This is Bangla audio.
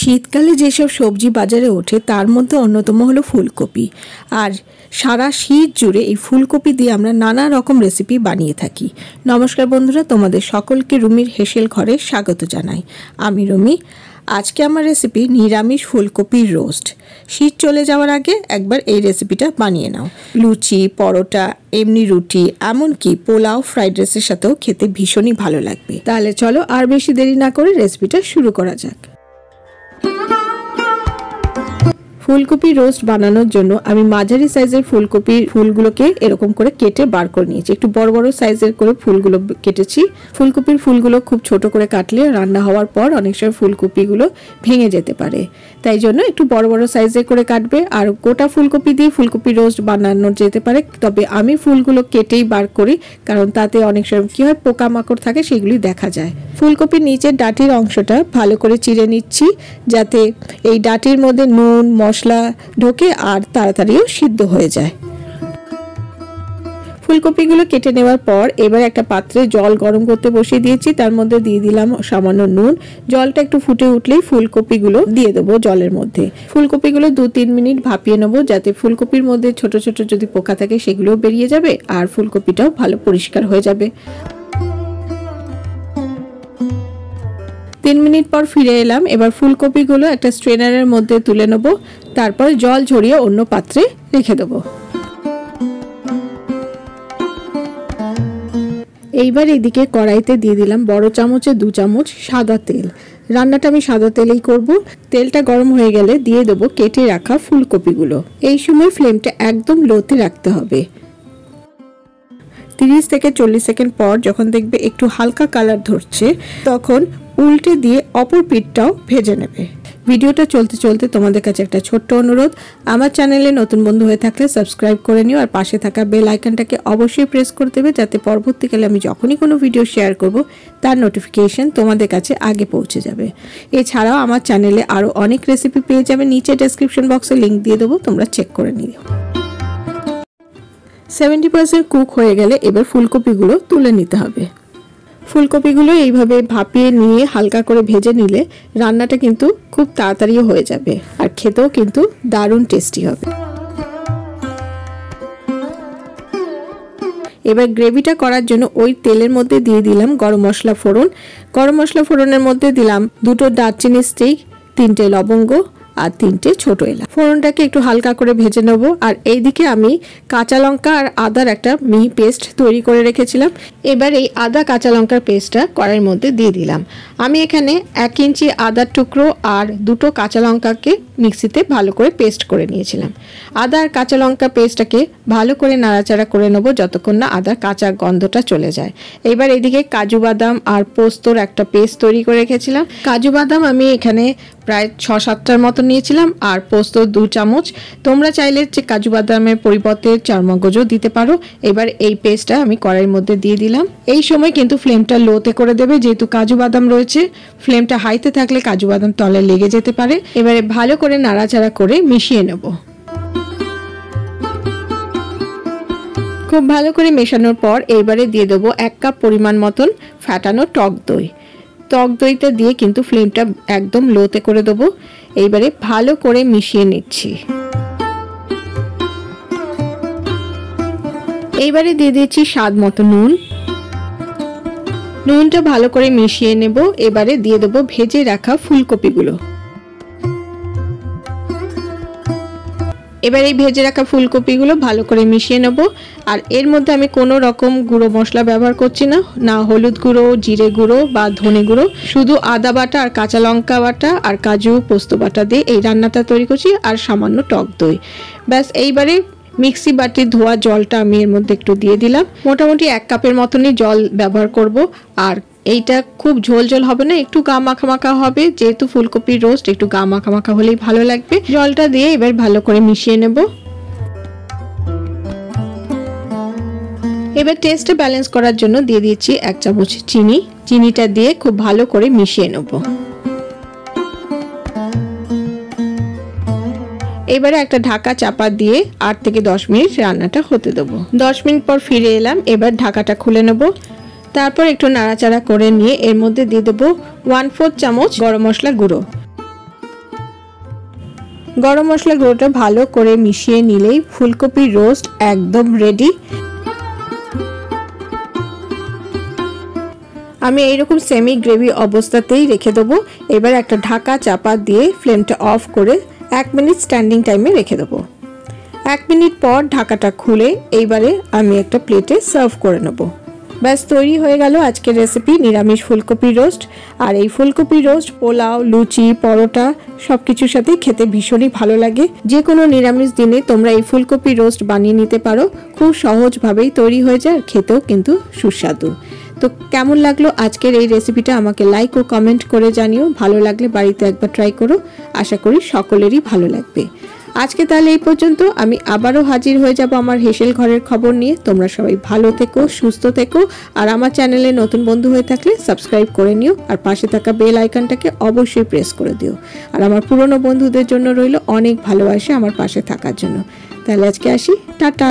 শীতকালে যেসব সবজি বাজারে ওঠে তার মধ্যে অন্যতম হলো ফুলকপি। আর সারা শীত জুড়ে এই ফুলকপি দিয়ে আমরা নানা রকম রেসিপি বানিয়ে থাকি। নমস্কার বন্ধুরা, তোমাদের সকলকে রুমির হেসেল ঘরে স্বাগত জানাই। আমি রুমি। আজকে আমার রেসিপি নিরামিষ ফুলকপির রোস্ট। শীত চলে যাওয়ার আগে একবার এই রেসিপিটা বানিয়ে নাও। লুচি, পরোটা, এমনি রুটি, এমনকি পোলাও, ফ্রাইড রাইসের সাথেও খেতে ভীষণই ভালো লাগবে। তাহলে চলো আর বেশি দেরি না করে রেসিপিটা শুরু করা যাক। ফুলকপি রোস্ট বানানোর জন্য আমি মাঝারি সাইজের ফুলকপির ফুলগুলোকে এরকম করে কেটে বার করে নিয়েছি। একটু বড় বড় সাইজের করে ফুলগুলো কেটেছি। ফুলকপির ফুলগুলো খুব ছোট করে কাটলে রান্না হওয়ার পর অনেক সময় ফুলকপিগুলো ভেঙে যেতে পারে, তাই জন্য একটু বড় বড় সাইজের করে কাটবে। আর গোটা ফুলকপি দিয়ে ফুলকপি রোস্ট বানানো যেতে পারে, তবে আমি ফুলগুলো কেটেই বার করি, কারণ তাতে অনেক সময় কি হয় পোকামাকড় থাকে, সেগুলি দেখা যায়। ফুলকপির নিচের ডাটির অংশটা ভালো করে চিড়ে নিচ্ছি, যাতে এই ডাটির মধ্যে নুন মশলা ঢোকে আর তাড়াতাড়িও সিদ্ধ হয়ে যায়। ফুলকপিগুলো কেটে নেওয়ার পর এবার একটা পাত্রে জল গরম করতে বসিয়ে দিয়েছি। তার মধ্যে দিয়ে দিলাম সামান্য নুন। জলটা একটু ফুটে উঠলেই ফুলকপিগুলো দিয়ে দেবো জলের মধ্যে। ফুলকপিগুলো 2-3 মিনিট ভাপিয়ে নেবো, যাতে ফুলকপির মধ্যে ছোট ছোট যদি পোকা থাকে সেগুলোও বেরিয়ে যাবে আর ফুলকপিটাও ভালো পরিষ্কার হয়ে যাবে। 3 মিনিট পর ফিরে এলাম। এবার ফুলকপিগুলো একটা স্ট্রেনারের মধ্যে তুলে নেব, তারপর জল ঝরিয়ে অন্য পাত্রে রেখে দেবো। এইবার এদিকে কড়াইতে দিয়ে দিলাম বড় চামচে 2 চামচ সাদা তেল। রান্নাটা আমি সাদা তেলেই করব। তেলটা গরম হয়ে গেলে দিয়ে দেবো কেটে রাখা ফুলকপিগুলো। এই সময় ফ্লেমটা একদম লোতে রাখতে হবে। 30 থেকে 40 সেকেন্ড পর যখন দেখবে একটু হালকা কালার ধরছে, তখন উল্টে দিয়ে অপর পিঠটাও ভেজে নেবে। ভিডিওটা চলতে চলতে তোমাদের কাছে একটা ছোট্ট অনুরোধ, আমার চ্যানেলে নতুন বন্ধু হয়ে থাকলে সাবস্ক্রাইব করে নিও আর পাশে থাকা বেল আইকনটাকে অবশ্যই প্রেস করে দেবে, যাতে পরবর্তীকালে আমি যখনই কোনো ভিডিও শেয়ার করব তার নোটিফিকেশন তোমাদের কাছে আগে পৌঁছে যাবে। এছাড়াও আমার চ্যানেলে আরও অনেক রেসিপি পেয়ে যাবে, নিচে ডেসক্রিপশন বক্সে লিঙ্ক দিয়ে দেবো, তোমরা চেক করে নিও। 70% কুক হয়ে গেলে এবার ফুলকপিগুলো তুলে নিতে হবে। ফুলকপিগুলো এইভাবে ভাপিয়ে নিয়ে হালকা করে ভেজে নিলে রান্নাটা কিন্তু খুব তাড়াতাড়ি হয়ে যাবে আর খেতেও কিন্তু দারুণ টেস্টি হবে। এবার গ্রেভিটা করার জন্য ওই তেলের মধ্যে দিয়ে দিলাম গরম মশলা ফোড়ন। গরম মশলা ফোড়নের মধ্যে দিলাম 2টো দারচিনি স্টিক, 3টে লবঙ্গ আর 3টে ছোট এলাচ। ফোড়নটাকে একটু হালকা করে ভেজে নেব। আর এইদিকে আমি কাঁচা লঙ্কা আর আদার একটা মিহি পেস্ট তৈরি করে রেখেছিলাম। এবার এই আদা কাঁচা লঙ্কার পেস্টটা কড়াইয়ের মধ্যে দিয়ে দিলাম। আমি এখানে 1 ইঞ্চি আদার টুকরো আর 2টো কাঁচা লঙ্কাকে মিক্সিতে ভালো করে পেস্ট করে নিয়েছিলাম। আদা আর কাঁচা লঙ্কা পেস্টটাকে ভালো করে নাড়াচাড়া করে নেবো যতক্ষণ না আদার কাঁচা গন্ধটা চলে যায়। এবার এদিকে কাজু বাদাম আর পোস্তর একটা পেস্ট তৈরি করে রেখেছিলাম। কাজু বাদাম আমি এখানে প্রায় 6-7টার মতো নিয়েছিলাম আর পোস্ত 2 চামচ। তোমরা চাইলে যে কাজু বাদামের পরিবর্তে চারমগজও দিতে পারো। এবার এই পেস্টটা আমি কড়াইয়ের মধ্যে দিয়ে দিলাম। এই সময় কিন্তু ফ্লেমটা লোতে করে দেবে, যেহেতু কাজু বাদাম রয়েছে। ফ্লেমটা হাইতে থাকলে কাজু বাদাম তলে লেগে যেতে পারে। এবারে ভালো করে নাড়াচাড়া করে মিশিয়ে নেব। খুব ভালো করে মেশানোর পর এইবারে দিয়ে দেবো 1 কাপ পরিমাণ মতন ফ্যাটানো টক দই। টক দইটা দিয়ে কিন্তু ফ্লেমটা একদম লোতে করে দেবো। এইবারে ভালো করে মিশিয়ে নিচ্ছি। এইবারে দিয়ে দিচ্ছি স্বাদ মতো নুন। নুনটা ভালো করে মিশিয়ে নেব। এবারে দিয়ে দেবো ভেজে রাখা ফুলকপিগুলো। এবার এই ভেজে রাখা ফুলকপিগুলো ভালো করে মিশিয়ে নেব। আর এর মধ্যে আমি কোনো রকম গুঁড়ো মশলা ব্যবহার করছি না, না হলুদ গুঁড়ো, জিরে গুঁড়ো বা ধনে গুঁড়ো, শুধু আদা বাটা আর কাঁচা লঙ্কা বাটা আর কাজু পোস্ত বাটা দিয়ে এই রান্নাটা তৈরি করছি আর সামান্য টক দই। ব্যাস এইবারে মিক্সি বাটির ধোয়া জলটা আমি এর মধ্যে একটু দিয়ে দিলাম। মোটামুটি 1 কাপের মতনই জল ব্যবহার করব। আর এইটা খুব ঝোল ঝোল হবে না, একটু গা মাখা মাখা হবে, যেহেতু ফুলকপির রোস্ট একটু গা মাখা মাখা হলেই ভালো লাগবে। জলটা দিয়ে এবার ভালো করে মিশিয়ে নেব। এবার টেস্টে ব্যালেন্স করার জন্য দিয়ে দিচ্ছি 1 চামচ চিনি। চিনিটা দিয়ে খুব ভালো করে মিশিয়ে নেব। এবারে একটা ঢাকা চাপা দিয়ে 8 থেকে 10 মিনিট রান্নাটা হতে দেবো। 10 মিনিট পর ফিরে এলাম। এবার ঢাকাটা খুলে নেব। তারপর একটু নাড়াচাড়া করে নিয়ে এর মধ্যে দিয়ে দেবো 1/4 চামচ গরম মশলা গুঁড়ো। গরম মশলা গুঁড়োটা ভালো করে মিশিয়ে নিলেই ফুলকপির রোস্ট একদম রেডি। আমি এইরকম সেমি গ্রেভি অবস্থাতেই রেখে দেবো। এবার একটা ঢাকা চাপা দিয়ে ফ্লেমটা অফ করে 1 মিনিট স্ট্যান্ডিং টাইমে রেখে দেবো। 1 মিনিট পর ঢাকাটা খুলে এইবারে আমি একটা প্লেটে সার্ভ করে নেব। ব্যাস তৈরি হয়ে গেল আজকের রেসিপি নিরামিষ ফুলকপি রোস্ট। আর এই ফুলকপি রোস্ট পোলাও, লুচি, পরোটা সব কিছুর সাথেই খেতে ভীষণই ভালো লাগে। যে কোনো নিরামিষ দিনে তোমরা এই ফুলকপি রোস্ট বানিয়ে নিতে পারো। খুব সহজভাবেই তৈরি হয়ে যায় আর খেতেও কিন্তু সুস্বাদু। তো কেমন লাগলো আজকের এই রেসিপিটা আমাকে লাইক ও কমেন্ট করে জানিও। ভালো লাগলে বাড়িতে একবার ট্রাই করো, আশা করি সকলেরই ভালো লাগবে। আজকে তাহলে এই পর্যন্ত। আমি আবারও হাজির হয়ে যাব আমার হেসেল ঘরের খবর নিয়ে। তোমরা সবাই ভালো থেকো, সুস্থ থেকো। আর আমার চ্যানেলে নতুন বন্ধু হয়ে থাকলে সাবস্ক্রাইব করে নিও আর পাশে থাকা বেল আইকনটাকে অবশ্যই প্রেস করে দিও। আর আমার পুরনো বন্ধুদের জন্য রইল অনেক ভালোবাসা আমার পাশে থাকার জন্য। তাহলে আজকে আসি, টাটা।